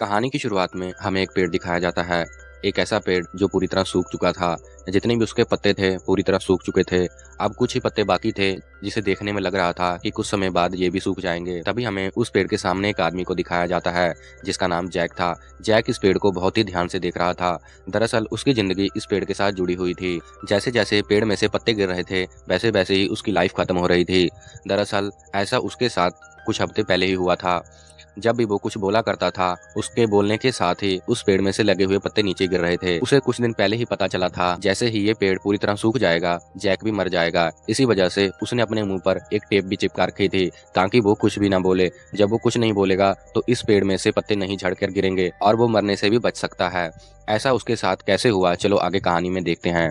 कहानी की शुरुआत में हमें एक पेड़ दिखाया जाता है। एक ऐसा पेड़ जो पूरी तरह सूख चुका था। जितने भी उसके पत्ते थे पूरी तरह सूख चुके थे। अब कुछ ही पत्ते बाकी थे, जिसे देखने में लग रहा था कि कुछ समय बाद ये भी सूख जाएंगे। तभी हमें उस पेड़ के सामने एक आदमी को दिखाया जाता है, जिसका नाम जैक था। जैक इस पेड़ को बहुत ही ध्यान से देख रहा था। दरअसल उसकी जिंदगी इस पेड़ के साथ जुड़ी हुई थी। जैसे जैसे पेड़ में से पत्ते गिर रहे थे, वैसे वैसे ही उसकी लाइफ खत्म हो रही थी। दरअसल ऐसा उसके साथ कुछ हफ्ते पहले ही हुआ था। जब भी वो कुछ बोला करता था, उसके बोलने के साथ ही उस पेड़ में से लगे हुए पत्ते नीचे गिर रहे थे। उसे कुछ दिन पहले ही पता चला था, जैसे ही ये पेड़ पूरी तरह सूख जाएगा, जैक भी मर जाएगा। इसी वजह से उसने अपने मुंह पर एक टेप भी चिपका रखी थी, ताकि वो कुछ भी ना बोले। जब वो कुछ नहीं बोलेगा तो इस पेड़ में से पत्ते नहीं झड़कर गिरेंगे और वो मरने से भी बच सकता है। ऐसा उसके साथ कैसे हुआ, चलो आगे कहानी में देखते हैं।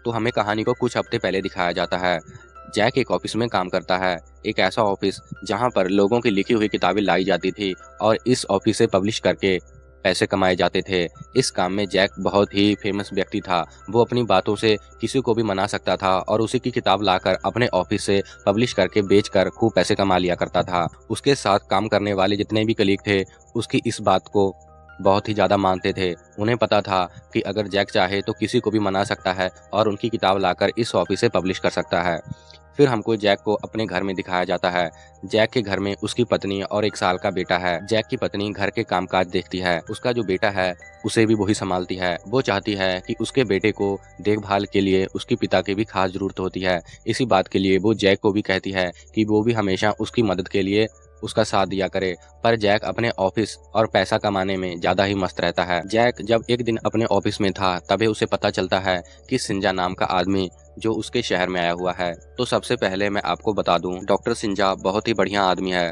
तो हमें कहानी को कुछ हफ्ते पहले दिखाया जाता है। जैक एक ऑफिस में काम करता है। एक ऐसा ऑफिस जहां पर लोगों की लिखी हुई किताबें लाई जाती थी और इस ऑफिस से पब्लिश करके पैसे कमाए जाते थे। इस काम में जैक बहुत ही फेमस व्यक्ति था। वो अपनी बातों से किसी को भी मना सकता था और उसी की किताब लाकर अपने ऑफिस से पब्लिश करके बेचकर खूब पैसे कमा लिया करता था। उसके साथ काम करने वाले जितने भी कलीग थे, उसकी इस बात को बहुत ही ज़्यादा मानते थे। उन्हें पता था कि अगर जैक चाहे तो किसी को भी मना सकता है और उनकी किताब लाकर इस ऑफिस से पब्लिश कर सकता है। फिर हमको जैक को अपने घर में दिखाया जाता है। जैक के घर में उसकी पत्नी और 1 साल का बेटा है। जैक की पत्नी घर के कामकाज देखती है। उसका जो बेटा है उसे भी वही संभालती है। वो चाहती है कि उसके बेटे को देखभाल के लिए उसके पिता की भी खास जरूरत होती है। इसी बात के लिए वो जैक को भी कहती है कि वो भी हमेशा उसकी मदद के लिए उसका साथ दिया करे। पर जैक अपने ऑफिस और पैसा कमाने में ज्यादा ही मस्त रहता है। जैक जब एक दिन अपने ऑफिस में था, तभी उसे पता चलता है कि सिंजा नाम का आदमी जो उसके शहर में आया हुआ है। तो सबसे पहले मैं आपको बता दूं, डॉक्टर सिंजा बहुत ही बढ़िया आदमी है।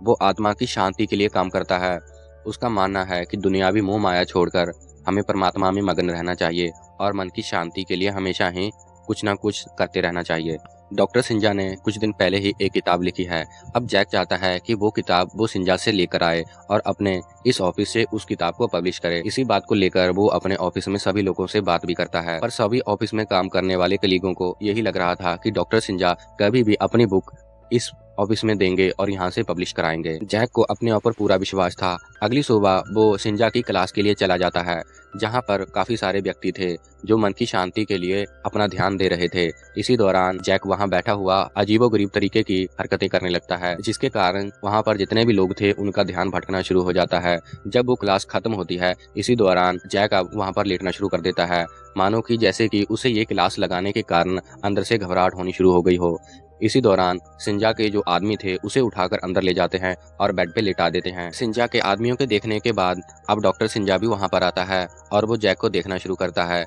वो आत्मा की शांति के लिए काम करता है। उसका मानना है कि दुनियावी मोह माया छोड़कर हमें परमात्मा में मगन रहना चाहिए और मन की शांति के लिए हमेशा ही कुछ ना कुछ करते रहना चाहिए। डॉक्टर सिंजा ने कुछ दिन पहले ही एक किताब लिखी है। अब जैक चाहता है कि वो किताब वो सिंजा से लेकर आए और अपने इस ऑफिस से उस किताब को पब्लिश करे। इसी बात को लेकर वो अपने ऑफिस में सभी लोगों से बात भी करता है। पर सभी ऑफिस में काम करने वाले कलीगों को यही लग रहा था कि डॉक्टर सिंजा कभी भी अपनी बुक इस ऑफिस में देंगे और यहाँ से पब्लिश कराएंगे। जैक को अपने ऊपर पूरा विश्वास था। अगली सुबह वो सिंजा की क्लास के लिए चला जाता है, जहाँ पर काफी सारे व्यक्ति थे जो मन की शांति के लिए अपना ध्यान दे रहे थे। इसी दौरान जैक वहाँ बैठा हुआ अजीबोगरीब तरीके की हरकतें करने लगता है, जिसके कारण वहाँ पर जितने भी लोग थे उनका ध्यान भटकना शुरू हो जाता है। जब वो क्लास खत्म होती है, इसी दौरान जैक अब वहाँ पर लेटना शुरू कर देता है, मानो कि जैसे कि उसे ये क्लास लगाने के कारण अंदर से घबराहट होनी शुरू हो गई हो। इसी दौरान सिंजा के जो आदमी थे उसे उठाकर अंदर ले जाते हैं और बेड पे लेटा देते हैं। सिंजा के आदमियों के देखने के बाद अब डॉक्टर सिंजा भी वहां पर आता है और वो जैक को देखना शुरू करता है।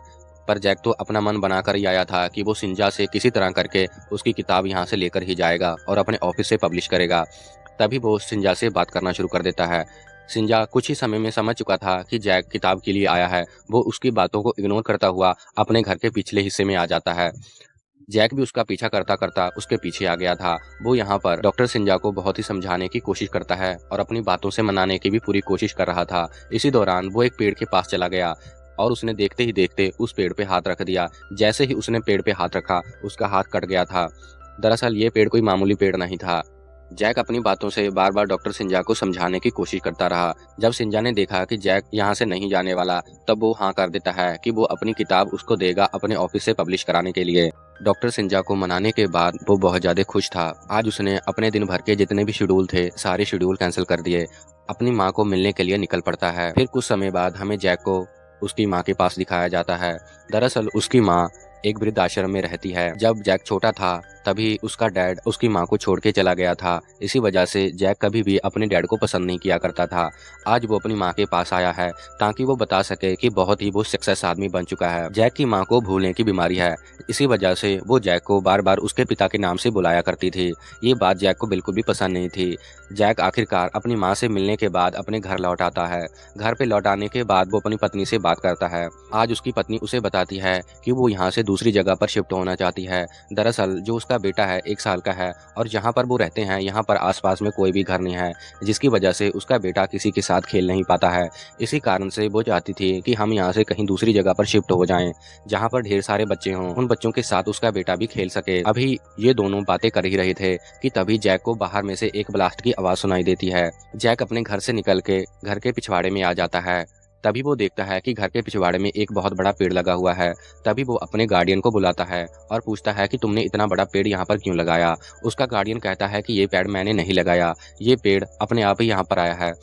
पर जैक तो अपना मन बनाकर ही आया था कि वो सिंजा से किसी तरह करके उसकी किताब यहाँ से लेकर ही जाएगा और अपने ऑफिस से पब्लिश करेगा। तभी वो सिंजा से बात करना शुरू कर देता है। सिंजा कुछ ही समय में समझ चुका था कि जैक किताब के लिए आया है। वो उसकी बातों को इग्नोर करता हुआ अपने घर के पिछले हिस्से में आ जाता है। जैक भी उसका पीछा करता करता उसके पीछे आ गया था। वो यहाँ पर डॉक्टर सिंजा को बहुत ही समझाने की कोशिश करता है और अपनी बातों से मनाने की भी पूरी कोशिश कर रहा था। इसी दौरान वो एक पेड़ के पास चला गया और उसने देखते ही देखते उस पेड़ पे हाथ रख दिया। जैसे ही उसने पेड़ पे हाथ रखा, उसका हाथ कट गया था। दरअसल ये पेड़ कोई मामूली पेड़ नहीं था। जैक अपनी बातों से बार बार डॉक्टर सिंजा को समझाने की कोशिश करता रहा। जब सिंजा ने देखा कि जैक यहाँ से नहीं जाने वाला, तब वो हाँ कर देता है कि वो अपनी किताब उसको देगा अपने ऑफिस से पब्लिश कराने के लिए। डॉक्टर सिंजा को मनाने के बाद वो बहुत ज्यादा खुश था। आज उसने अपने दिन भर के जितने भी शेड्यूल थे, सारे शेड्यूल कैंसिल कर दिए। अपनी माँ को मिलने के लिए निकल पड़ता है। फिर कुछ समय बाद हमें जैक को उसकी माँ के पास दिखाया जाता है। दरअसल उसकी माँ एक वृद्ध आश्रम में रहती है। जब जैक छोटा था, तभी उसका डैड उसकी माँ को छोड़ के चला गया था। इसी वजह से जैक कभी भी अपने डैड को पसंद नहीं किया करता था। आज वो अपनी माँ के पास आया है ताकि वो बता सके कि बहुत ही वो सक्सेस आदमी बन चुका है। जैक की माँ को भूलने की बीमारी है। इसी वजह से वो जैक को बार बार उसके पिता के नाम से बुलाया करती थी। ये बात जैक को बिल्कुल भी पसंद नहीं थी। जैक आखिरकार अपनी माँ से मिलने के बाद अपने घर लौट आता है। घर पे लौट आने के बाद वो अपनी पत्नी से बात करता है। आज उसकी पत्नी उसे बताती है कि वो यहाँ से दूसरी जगह पर शिफ्ट होना चाहती है। दरअसल जो उसका जिसका बेटा है 1 साल का है और जहाँ पर वो रहते हैं यहाँ पर आसपास में कोई भी घर नहीं है, जिसकी वजह से उसका बेटा किसी के साथ खेल नहीं पाता है। इसी कारण से वो चाहती थी कि हम यहाँ से कहीं दूसरी जगह पर शिफ्ट हो जाएं, जहाँ पर ढेर सारे बच्चे हों, उन बच्चों के साथ उसका बेटा भी खेल सके। अभी ये दोनों बातें कर ही रहे थे कि तभी जैक को बाहर में से एक ब्लास्ट की आवाज़ सुनाई देती है। जैक अपने घर से निकल के घर के पिछवाड़े में आ जाता है। तभी वो देखता है कि घर के पिछवाड़े में एक बहुत बड़ा पेड़ लगा हुआ है। तभी वो अपने गार्डियन को बुलाता है और पूछता है कि तुमने इतना बड़ा पेड़ यहाँ पर क्यों लगाया। उसका गार्डियन कहता है कि ये पेड़ मैंने नहीं लगाया, ये पेड़ अपने आप ही यहाँ पर आया है।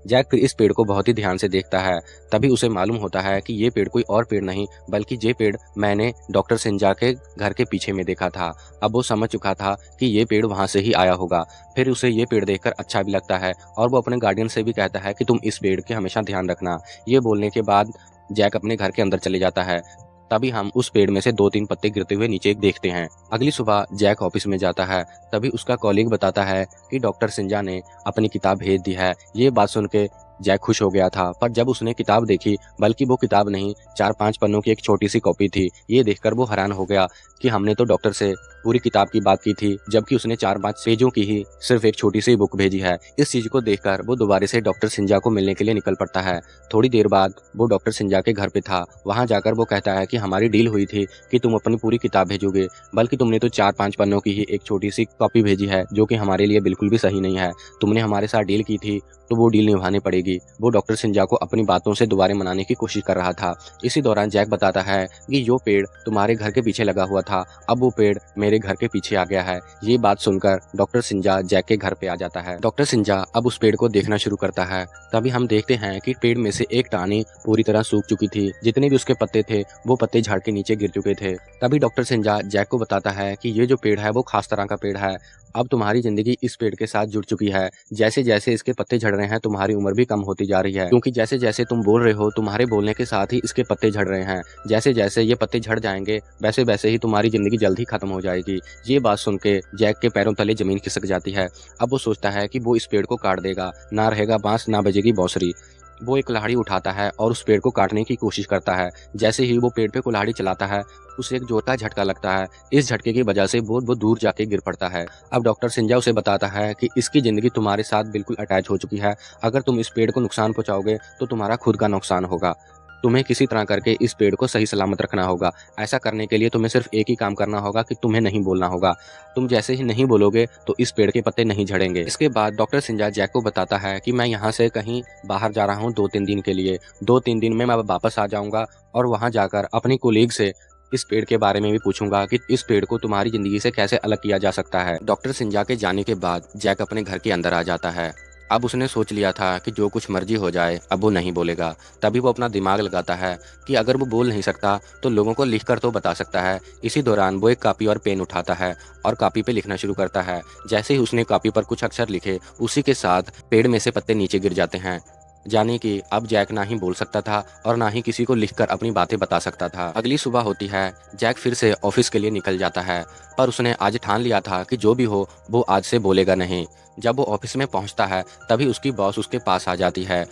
जैक फिर इस पेड़ को बहुत ही ध्यान से देखता है। तभी उसे मालूम होता है कि ये पेड़ कोई और पेड़ नहीं बल्कि ये पेड़ मैंने डॉक्टर सिंजा के घर के पीछे में देखा था। अब वो समझ चुका था कि ये पेड़ वहाँ से ही आया होगा। फिर उसे ये पेड़ देखकर अच्छा भी लगता है और वो अपने गार्डियन से भी कहता है कि तुम इस पेड़ के हमेशा ध्यान रखना। ये बोलने के बाद जैक अपने घर के अंदर चले जाता है। तभी हम उस पेड़ में से 2-3 पत्ते गिरते हुए नीचे देखते हैं। अगली सुबह जैक ऑफिस में जाता है। तभी उसका कॉलीग बताता है कि डॉक्टर सिंजा ने अपनी किताब भेज दी है। ये बात सुन के जैक खुश हो गया था, पर जब उसने किताब देखी, बल्कि वो किताब नहीं 4-5 पन्नों की एक छोटी सी कॉपी थी। ये देखकर वो हैरान हो गया कि हमने तो डॉक्टर से पूरी किताब की बात की थी, जबकि उसने 4-5 पेजों की ही सिर्फ एक छोटी सी बुक भेजी है। इस चीज को देखकर वो दोबारा से डॉक्टर सिंजा को मिलने के लिए निकल पड़ता है। थोड़ी देर बाद वो डॉक्टर सिंजा के घर पे था। वहां जाकर वो कहता है कि हमारी डील हुई थी कि तुम अपनी पूरी किताब भेजोगे, बल्कि तुमने तो 4-5 पन्नों की ही एक छोटी सी कॉपी भेजी है, जो कि हमारे लिए बिल्कुल भी सही नहीं है। तुमने हमारे साथ डील की थी तो वो डील निभानी पड़ेगी। वो डॉक्टर सिंजा को अपनी बातों से दोबारा मनाने की कोशिश कर रहा था। इसी दौरान जैक बताता है कि जो पेड़ तुम्हारे घर के पीछे लगा हुआ था, अब वो पेड़ मेरे घर के पीछे आ गया है। ये बात सुनकर डॉक्टर सिंजा जैक के घर पे आ जाता है। डॉक्टर सिंजा अब उस पेड़ को देखना शुरू करता है। तभी हम देखते हैं कि पेड़ में से एक टहनी पूरी तरह सूख चुकी थी। जितने भी उसके पत्ते थे वो पत्ते झाड़ के नीचे गिर चुके थे। तभी डॉक्टर सिंजा जैक को बताता है कि ये जो पेड़ है वो खास तरह का पेड़ है। अब तुम्हारी जिंदगी इस पेड़ के साथ जुड़ चुकी है। जैसे जैसे इसके पत्ते झड़ रहे हैं तुम्हारी उम्र भी कम होती जा रही है, क्योंकि जैसे जैसे तुम बोल रहे हो तुम्हारे बोलने के साथ ही इसके पत्ते झड़ रहे हैं। जैसे जैसे ये पत्ते झड़ जाएंगे वैसे वैसे ही तुम्हारी जिंदगी जल्द ही खत्म हो जाएगी। ये बात सुन के जैक के पैरों तले जमीन खिसक जाती है। अब वो सोचता है कि वो इस पेड़ को काट देगा, ना रहेगा बांस ना बजेगी बांसुरी। वो एक कुल्हाड़ी उठाता है और उस पेड़ को काटने की कोशिश करता है। जैसे ही वो पेड़ पे कुल्हाड़ी चलाता है उसे एक जोर का झटका लगता है। इस झटके की वजह से वो दूर जाके गिर पड़ता है। अब डॉक्टर सिंजा उसे बताता है कि इसकी जिंदगी तुम्हारे साथ बिल्कुल अटैच हो चुकी है। अगर तुम इस पेड़ को नुकसान पहुंचाओगे तो तुम्हारा खुद का नुकसान होगा। तुम्हें किसी तरह करके इस पेड़ को सही सलामत रखना होगा। ऐसा करने के लिए तुम्हें सिर्फ एक ही काम करना होगा कि तुम्हें नहीं बोलना होगा। तुम जैसे ही नहीं बोलोगे तो इस पेड़ के पत्ते नहीं झड़ेंगे। इसके बाद डॉक्टर सिंजा जैक को बताता है कि मैं यहाँ से कहीं बाहर जा रहा हूँ 2-3 दिन के लिए। 2-3 दिन में मैं वापस आ जाऊंगा और वहां जाकर अपनी कोलीग से इस पेड़ के बारे में भी पूछूंगा कि इस पेड़ को तुम्हारी जिंदगी से कैसे अलग किया जा सकता है। डॉक्टर सिंजा के जाने के बाद जैक अपने घर के अंदर आ जाता है। अब उसने सोच लिया था कि जो कुछ मर्जी हो जाए अब वो नहीं बोलेगा। तभी वो अपना दिमाग लगाता है कि अगर वो बोल नहीं सकता तो लोगों को लिखकर तो बता सकता है। इसी दौरान वो एक कॉपी और पेन उठाता है और कॉपी पे लिखना शुरू करता है। जैसे ही उसने कॉपी पर कुछ अक्षर लिखे उसी के साथ पेड़ में से पत्ते नीचे गिर जाते हैं। जाने कि अब जैक ना ही बोल सकता था और ना ही किसी को लिखकर अपनी बातें बता सकता था। अगली सुबह होती है। जैक फिर से ऑफिस के लिए निकल जाता है, पर उसने आज ठान लिया था कि जो भी हो वो आज से बोलेगा नहीं। जब वो ऑफिस में पहुंचता है तभी उसकी बॉस उसके पास आ जाती है,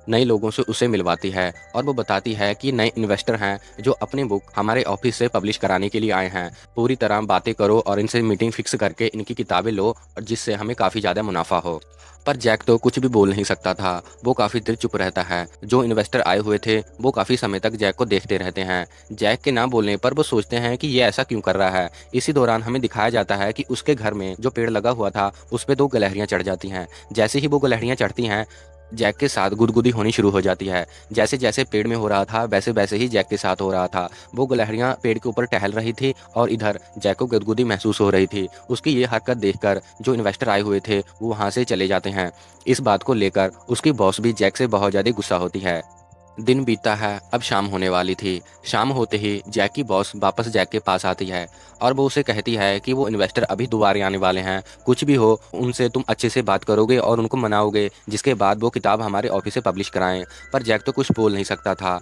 नए लोगों से उसे मिलवाती है और वो बताती है कि नए इन्वेस्टर हैं जो अपनी बुक हमारे ऑफिस से पब्लिश कराने के लिए आए हैं। पूरी तरह बातें करो और इनसे मीटिंग फिक्स करके इनकी किताबें लो और जिससे हमें काफ़ी ज़्यादा मुनाफा हो। पर जैक तो कुछ भी बोल नहीं सकता था। वो काफ़ी देर चुप रहता है। जो इन्वेस्टर आए हुए थे वो काफ़ी समय तक जैक को देखते रहते हैं। जैक के ना बोलने पर वो सोचते हैं कि ये ऐसा क्यों कर रहा है। इसी दौरान हमें दिखाया जाता है कि उसके घर में जो पेड़ लगा हुआ था उस पर 2 गिलहरियाँ चढ़ जाती हैं। जैसे ही वो गिलहरियाँ चढ़ती हैं जैक के साथ गुदगुदी होनी शुरू हो जाती है। जैसे जैसे पेड़ में हो रहा था वैसे वैसे ही जैक के साथ हो रहा था। वो गिलहरियां पेड़ के ऊपर टहल रही थी और इधर जैक को गुदगुदी महसूस हो रही थी। उसकी ये हरकत देखकर जो इन्वेस्टर आए हुए थे वो वहां से चले जाते हैं। इस बात को लेकर उसकी बॉस भी जैक से बहुत ज़्यादा गुस्सा होती है। दिन बीतता है, अब शाम होने वाली थी। शाम होते ही जैक की बॉस वापस जैक के पास आती है और वो उसे कहती है कि वो इन्वेस्टर अभी दोबारा आने वाले हैं। कुछ भी हो उनसे तुम अच्छे से बात करोगे और उनको मनाओगे, जिसके बाद वो किताब हमारे ऑफिस से पब्लिश कराएं। पर जैक तो कुछ बोल नहीं सकता था।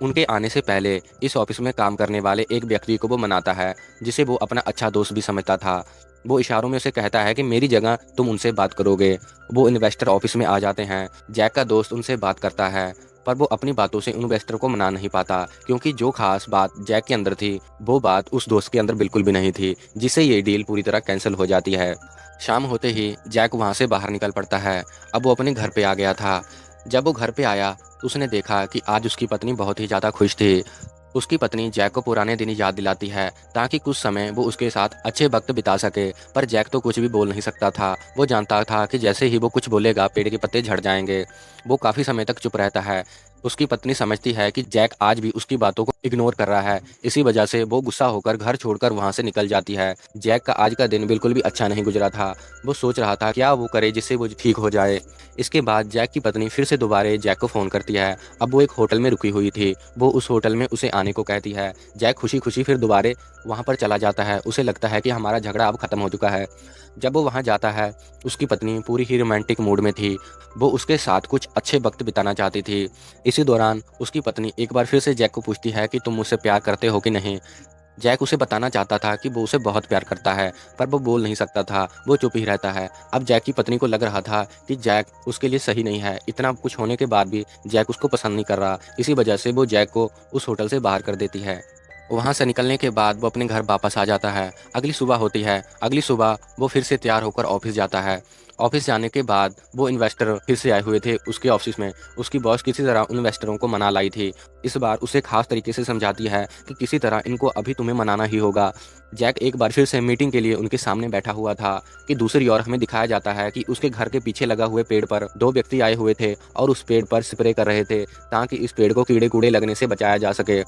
उनके आने से पहले इस ऑफिस में काम करने वाले एक व्यक्ति को वो मनाता है जिसे वो अपना अच्छा दोस्त भी समझता था। वो इशारों में उसे कहता है कि मेरी जगह तुम उनसे बात करोगे। वो इन्वेस्टर ऑफिस में आ जाते हैं। जैक का दोस्त उनसे बात करता है पर वो अपनी बातों से इन्वेस्टर को मना नहीं पाता, क्योंकि जो खास बात जैक के अंदर थी वो बात उस दोस्त के अंदर बिल्कुल भी नहीं थी, जिससे ये डील पूरी तरह कैंसिल हो जाती है। शाम होते ही जैक वहाँ से बाहर निकल पड़ता है। अब वो अपने घर पे आ गया था। जब वो घर पे आया तो उसने देखा कि आज उसकी पत्नी बहुत ही ज़्यादा खुश थी। उसकी पत्नी जैक को पुराने दिन याद दिलाती है ताकि कुछ समय वो उसके साथ अच्छे वक्त बिता सके, पर जैक तो कुछ भी बोल नहीं सकता था। वो जानता था कि जैसे ही वो कुछ बोलेगा पेड़ के पत्ते झड़ जाएंगे। वो काफ़ी समय तक चुप रहता है। उसकी पत्नी समझती है कि जैक आज भी उसकी बातों को इग्नोर कर रहा है। इसी वजह से वो गुस्सा होकर घर छोड़कर वहाँ से निकल जाती है। जैक का आज का दिन बिल्कुल भी अच्छा नहीं गुजरा था। वो सोच रहा था क्या वो करे जिससे वो ठीक हो जाए। इसके बाद जैक की पत्नी फिर से दोबारा जैक को फ़ोन करती है। अब वो एक होटल में रुकी हुई थी। वो उस होटल में उसे आने को कहती है। जैक खुशी खुशी फिर दोबारा वहाँ पर चला जाता है। उसे लगता है कि हमारा झगड़ा अब ख़त्म हो चुका है। जब वो वहाँ जाता है उसकी पत्नी पूरी ही रोमांटिक मूड में थी। वो उसके साथ कुछ अच्छे वक्त बिताना चाहती थी। इसी दौरान उसकी पत्नी एक बार फिर से जैक को पूछती है कि तुम मुझसे प्यार करते हो कि नहीं। जैक उसे बताना चाहता था कि वो उसे बहुत प्यार करता है, पर वो बोल नहीं सकता था। वो चुप ही रहता है। अब जैक की पत्नी को लग रहा था कि जैक उसके लिए सही नहीं है। इतना कुछ होने के बाद भी जैक उसको पसंद नहीं कर रहा। इसी वजह से वो जैक को उस होटल से बाहर कर देती है। वहाँ से निकलने के बाद वो अपने घर वापस आ जाता है। अगली सुबह होती है। अगली सुबह वो फिर से तैयार होकर ऑफिस जाता है। ऑफिस जाने के बाद वो इन्वेस्टर फिर से आए हुए थे उसके ऑफिस में। उसकी बॉस किसी तरह इन्वेस्टरों को मना लाई थी। इस बार उसे खास तरीके से समझाती है कि किसी तरह इनको अभी तुम्हें मनाना ही होगा। जैक एक बार फिर से मीटिंग के लिए उनके सामने बैठा हुआ था कि दूसरी ओर हमें दिखाया जाता है कि उसके घर के पीछे लगा हुए पेड़ पर दो व्यक्ति आए हुए थे और उस पेड़ पर स्प्रे कर रहे थे ताकि इस पेड़ को कीड़े कूड़े लगने से बचाया जा सके।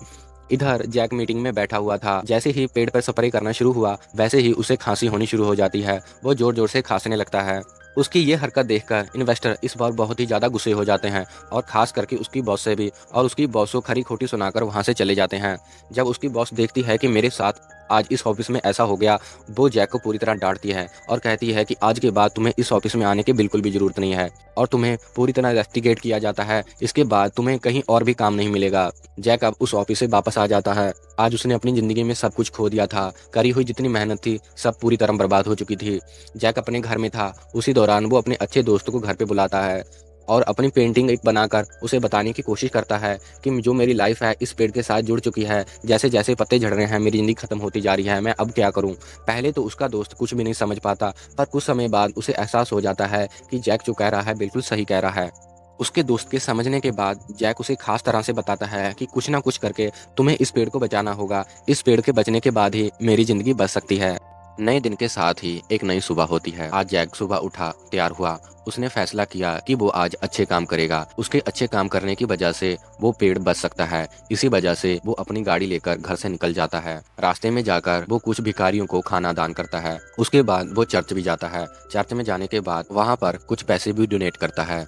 इधर जैक मीटिंग में बैठा हुआ था। जैसे ही पेड़ पर स्प्रे करना शुरू हुआ वैसे ही उसे खांसी होनी शुरू हो जाती है। वो जोर जोर से खांसने लगता है। उसकी ये हरकत देखकर इन्वेस्टर इस बार बहुत ही ज़्यादा गुस्से हो जाते हैं और खास करके उसकी बॉस से भी, और उसकी बॉस को खरी खोटी सुनाकर वहाँ से चले जाते हैं। जब उसकी बॉस देखती है कि मेरे साथ आज इस ऑफिस में ऐसा हो गया, वो जैक को पूरी तरह डांटती है और कहती है कि आज के बाद तुम्हें इस ऑफिस में आने की बिल्कुल भी ज़रूरत नहीं है और तुम्हें पूरी तरह इन्वेस्टिगेट किया जाता है। इसके बाद तुम्हें कहीं और भी काम नहीं मिलेगा। जैक अब उस ऑफिस से वापस आ जाता है। आज उसने अपनी ज़िंदगी में सब कुछ खो दिया था। करी हुई जितनी मेहनत थी सब पूरी तरह बर्बाद हो चुकी थी। जैक अपने घर में था। उसी दौरान वो अपने अच्छे दोस्त को घर पे बुलाता है और अपनी पेंटिंग एक बनाकर उसे बताने की कोशिश करता है कि जो मेरी लाइफ है इस पेड़ के साथ जुड़ चुकी है। जैसे जैसे पत्ते झड़ रहे हैं मेरी ज़िंदगी खत्म होती जा रही है। मैं अब क्या करूं। पहले तो उसका दोस्त कुछ भी नहीं समझ पाता, पर कुछ समय बाद उसे एहसास हो जाता है कि जैक जो कह रहा है बिल्कुल सही कह रहा है। उसके दोस्त के समझने के बाद जैक उसे खास तरह से बताता है कि कुछ ना कुछ करके तुम्हें इस पेड़ को बचाना होगा। इस पेड़ के बचने के बाद ही मेरी ज़िंदगी बच सकती है। नए दिन के साथ ही एक नई सुबह होती है। आज जैक सुबह उठा, तैयार हुआ। उसने फैसला किया कि वो आज अच्छे काम करेगा। उसके अच्छे काम करने की वजह से वो पेड़ बच सकता है। इसी वजह से वो अपनी गाड़ी लेकर घर से निकल जाता है। रास्ते में जाकर वो कुछ भिखारियों को खाना दान करता है। उसके बाद वो चर्च भी जाता है। चर्च में जाने के बाद वहाँ पर कुछ पैसे भी डोनेट करता है।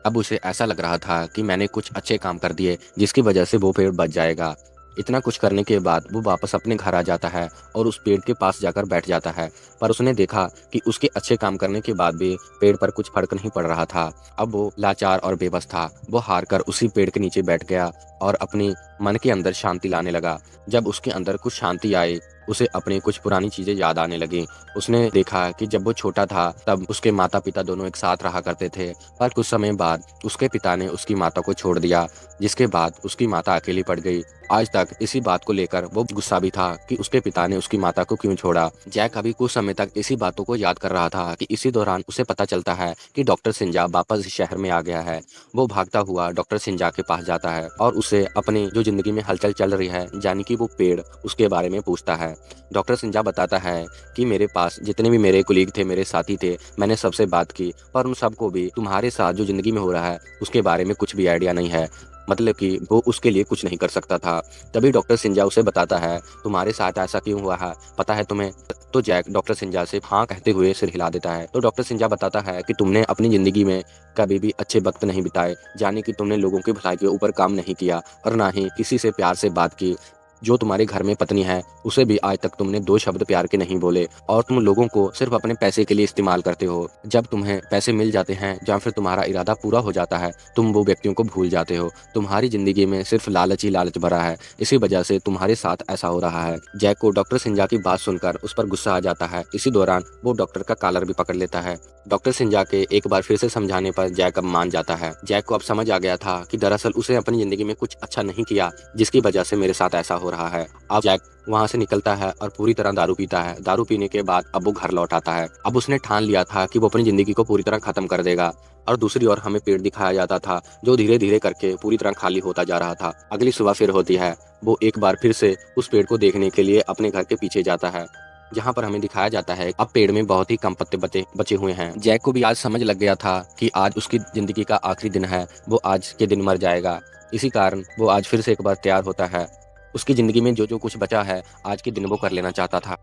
अब उसे ऐसा लग रहा था कि मैंने कुछ अच्छे काम कर दिए जिसकी वजह से वो पेड़ बच जाएगा। इतना कुछ करने के बाद वो वापस अपने घर आ जाता है और उस पेड़ के पास जाकर बैठ जाता है। पर उसने देखा कि उसके अच्छे काम करने के बाद भी पेड़ पर कुछ फर्क नहीं पड़ रहा था। अब वो लाचार और बेबस था। वो हार कर उसी पेड़ के नीचे बैठ गया और अपनी मन के अंदर शांति लाने लगा। जब उसके अंदर कुछ शांति आई उसे अपनी कुछ पुरानी चीजें याद आने लगी। उसने देखा कि जब वो छोटा था तब उसके माता पिता दोनों एक साथ रहा करते थे, पर कुछ समय बाद उसके पिता ने उसकी माता को छोड़ दिया, जिसके बाद उसकी माता अकेली पड़ गई। आज तक इसी बात को लेकर वो गुस्सा भी था कि उसके पिता ने उसकी माता को क्यों छोड़ा। जैक अभी कुछ समय तक इसी बातों को याद कर रहा था कि इसी दौरान उसे पता चलता है कि डॉक्टर सिंजा वापस इस शहर में आ गया है। वो भागता हुआ डॉक्टर सिंजा के पास जाता है और उससे अपनी जो जिंदगी में हलचल चल रही है यानी कि वो पेड़ उसके बारे में पूछता है। डॉक्टर सिंजा बताता है कि मेरे पास जितने भी मेरे कुलीग थे, मेरे साथी थे, मैंने सबसे बात की, पर उन सबको भी तुम्हारे साथ जो जिंदगी में हो रहा है उसके बारे में कुछ भी आइडिया नहीं है। मतलब कि वो उसके लिए कुछ नहीं कर सकता था। तभी डॉक्टर सिंजा उसे बताता है तुम्हारे साथ ऐसा क्यों हुआ है, पता है तुम्हें। तो जैक डॉक्टर सिंजा से हाँ कहते हुए सिर हिला देता है। तो डॉक्टर सिंजा बताता है कि तुमने अपनी जिंदगी में कभी भी अच्छे वक्त नहीं बिताए, यानी कि तुमने लोगों की भलाई के ऊपर काम नहीं किया और ना ही किसी से प्यार से बात की। जो तुम्हारे घर में पत्नी है उसे भी आज तक तुमने 2 शब्द प्यार के नहीं बोले और तुम लोगों को सिर्फ अपने पैसे के लिए इस्तेमाल करते हो। जब तुम्हें पैसे मिल जाते हैं या फिर तुम्हारा इरादा पूरा हो जाता है, तुम वो व्यक्तियों को भूल जाते हो। तुम्हारी जिंदगी में सिर्फ लालच ही लालच भरा है। इसी वजह से तुम्हारे साथ ऐसा हो रहा है। जैक को डॉक्टर सिंजा की बात सुनकर उस पर गुस्सा आ जाता है। इसी दौरान वो डॉक्टर का कॉलर भी पकड़ लेता है। डॉक्टर सिंजा के एक बार फिर से समझाने पर जैक अब मान जाता है। जैक को अब समझ आ गया था कि दरअसल उसे अपनी जिंदगी में कुछ अच्छा नहीं किया, जिसकी वजह से मेरे साथ ऐसा हो रहा है। अब जैक वहाँ से निकलता है और पूरी तरह दारू पीता है। दारू पीने के बाद अब वो घर लौट आता है। अब उसने ठान लिया था कि वो अपनी जिंदगी को पूरी तरह खत्म कर देगा। और दूसरी ओर हमें पेड़ दिखाया जाता था जो धीरे धीरे करके पूरी तरह खाली होता जा रहा था। अगली सुबह फिर होती है। वो एक बार फिर से उस पेड़ को देखने के लिए अपने घर के पीछे जाता है, जहाँ पर हमें दिखाया जाता है अब पेड़ में बहुत ही कम पत्ते बचे हुए हैं। जैक को भी आज समझ लग गया था कि आज उसकी जिंदगी का आखिरी दिन है, वो आज के दिन मर जाएगा। इसी कारण वो आज फिर से एक बार तैयार होता है। उसकी जिंदगी में जो जो कुछ बचा है आज के दिन वो कर लेना चाहता था।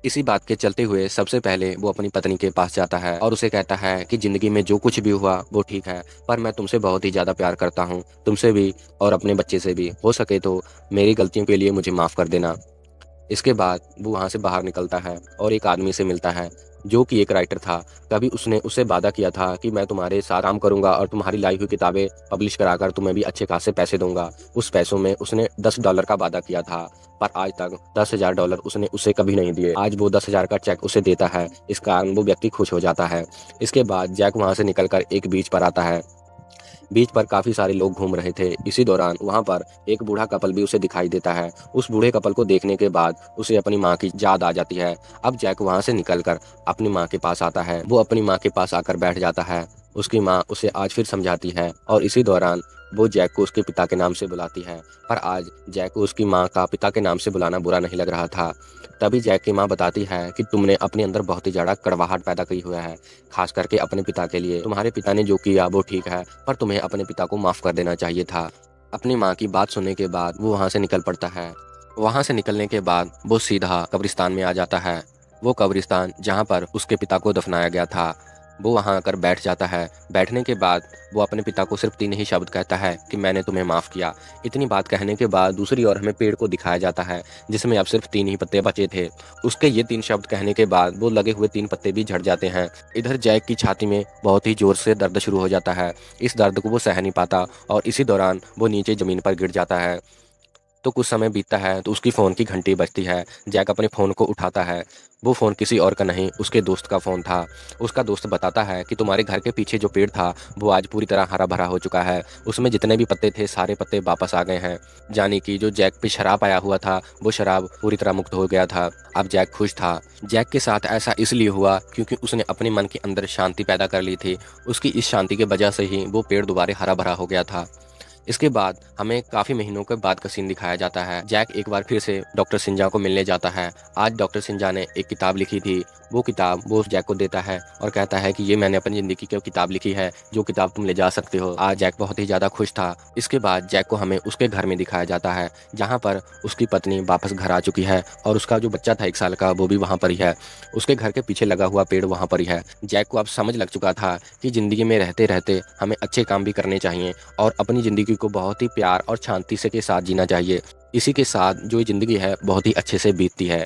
इसी बात के चलते हुए सबसे पहले वो अपनी पत्नी के पास जाता है और उसे कहता है कि जिंदगी में जो कुछ भी हुआ वो ठीक है, पर मैं तुमसे बहुत ही ज़्यादा प्यार करता हूँ, तुमसे भी और अपने बच्चे से भी। हो सके तो मेरी गलतियों के लिए मुझे माफ़ कर देना। इसके बाद वो वहाँ से बाहर निकलता है और एक आदमी से मिलता है जो कि एक राइटर था। कभी उसने उससे वादा किया था कि मैं तुम्हारे साथ काम करूंगा और तुम्हारी लाई हुई किताबें पब्लिश कराकर तुम्हें भी अच्छे खासे पैसे दूंगा। उस पैसों में उसने $10 का वादा किया था, पर आज तक $10,000 उसने उसे कभी नहीं दिए। आज वो 10,000 का चेक उसे देता है। इस कारण वो व्यक्ति खुश हो जाता है। इसके बाद जैक वहाँ से निकलकर एक बीच पर आता है। बीच पर काफी सारे लोग घूम रहे थे। इसी दौरान वहां पर एक बूढ़ा कपल भी उसे दिखाई देता है। उस बूढ़े कपल को देखने के बाद उसे अपनी माँ की याद आ जाती है। अब जैक वहां से निकलकर अपनी माँ के पास आता है। वो अपनी माँ के पास आकर बैठ जाता है। उसकी माँ उसे आज फिर समझाती है और इसी दौरान वो जैक को उसके पिता के नाम से बुलाती है। पर आज जैक को उसकी माँ का पिता के नाम से बुलाना बुरा नहीं लग रहा था। तभी जैक की माँ बताती है कि तुमने अपने अंदर बहुत ही ज़्यादा कड़वाहट पैदा की हुआ है, खास करके अपने पिता के लिए। तुम्हारे पिता ने जो किया वो ठीक है, पर तुम्हें अपने पिता को माफ़ कर देना चाहिए था। अपनी माँ की बात सुनने के बाद वो वहाँ से निकल पड़ता है। वहाँ से निकलने के बाद वो सीधा कब्रिस्तान में आ जाता है। वो कब्रिस्तान जहाँ पर उसके पिता को दफनाया गया था। वो वहाँ आकर बैठ जाता है। बैठने के बाद वो अपने पिता को सिर्फ 3 ही शब्द कहता है कि मैंने तुम्हें माफ़ किया। इतनी बात कहने के बाद दूसरी ओर हमें पेड़ को दिखाया जाता है जिसमें अब सिर्फ 3 ही पत्ते बचे थे। उसके ये 3 शब्द कहने के बाद वो लगे हुए 3 पत्ते भी झड़ जाते हैं। इधर जैक की छाती में बहुत ही जोर से दर्द शुरू हो जाता है। इस दर्द को वो सह नहीं पाता और इसी दौरान वो नीचे ज़मीन पर गिर जाता है। तो कुछ समय बीतता है तो उसकी फ़ोन की घंटी बजती है। जैक अपने फ़ोन को उठाता है। वो फ़ोन किसी और का नहीं, उसके दोस्त का फ़ोन था। उसका दोस्त बताता है कि तुम्हारे घर के पीछे जो पेड़ था वो आज पूरी तरह हरा भरा हो चुका है। उसमें जितने भी पत्ते थे सारे पत्ते वापस आ गए हैं। यानी कि जो जैक पे शराब आया हुआ था वो शराब पूरी तरह मुक्त हो गया था। अब जैक खुश था। जैक के साथ ऐसा इसलिए हुआ क्योंकि उसने अपने मन के अंदर शांति पैदा कर ली थी। उसकी इस शांति की वजह से ही वो पेड़ दोबारा हरा भरा हो गया था। इसके बाद हमें काफ़ी महीनों के बाद का सीन दिखाया जाता है। जैक एक बार फिर से डॉक्टर सिंजा को मिलने जाता है। आज डॉक्टर सिंजा ने एक किताब लिखी थी। वो किताब वो जैक को देता है और कहता है कि ये मैंने अपनी ज़िंदगी की किताब लिखी है, जो किताब तुम ले जा सकते हो। आज जैक बहुत ही ज़्यादा खुश था। इसके बाद जैक को हमें उसके घर में दिखाया जाता है, जहाँ पर उसकी पत्नी वापस घर आ चुकी है और उसका जो बच्चा था 1 साल का वो भी वहाँ पर ही है। उसके घर के पीछे लगा हुआ पेड़ वहाँ पर ही है। जैक को अब समझ लग चुका था कि ज़िंदगी में रहते रहते हमें अच्छे काम भी करने चाहिए और अपनी ज़िंदगी को बहुत ही प्यार और शांति से के साथ जीना चाहिए। इसी के साथ जो ये ज़िंदगी है बहुत ही अच्छे से बीतती है।